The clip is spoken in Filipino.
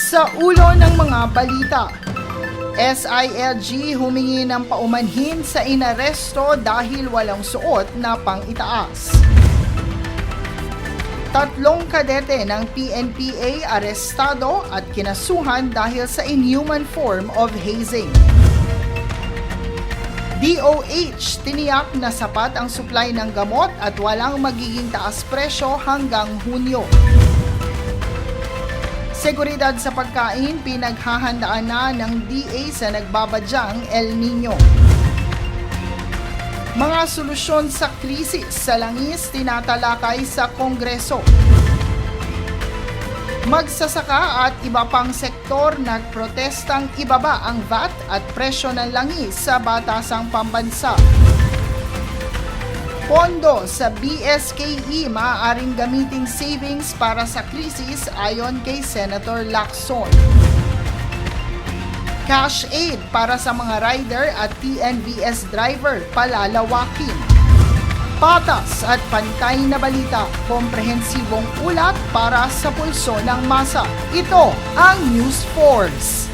Sa ulo ng mga balita, SILG humingi ng paumanhin sa inaresto dahil walang suot na pang-itaas. 3 kadete ng PNPA arestado at kinasuhan dahil sa inhuman form of hazing. DOH tiniyak na sapat ang supply ng gamot at walang magiging taas presyo hanggang Hunyo. Seguridad sa pagkain pinaghahandaan na ng DA sa nagbabadyang El Nino. Mga solusyon sa krisis sa langis tinatalakay sa Kongreso. Magsasaka at iba pang sektor nagprotestang ibaba ang VAT at presyo ng langis sa batasang pambansa. Pondo sa BSKE maaaring gamiting savings para sa krisis ayon kay Senator Lacson. Cash aid para sa mga rider at TNVS driver palalawakin. Patas at pantay na balita, komprehensibong ulat para sa pulso ng masa. Ito ang News Force.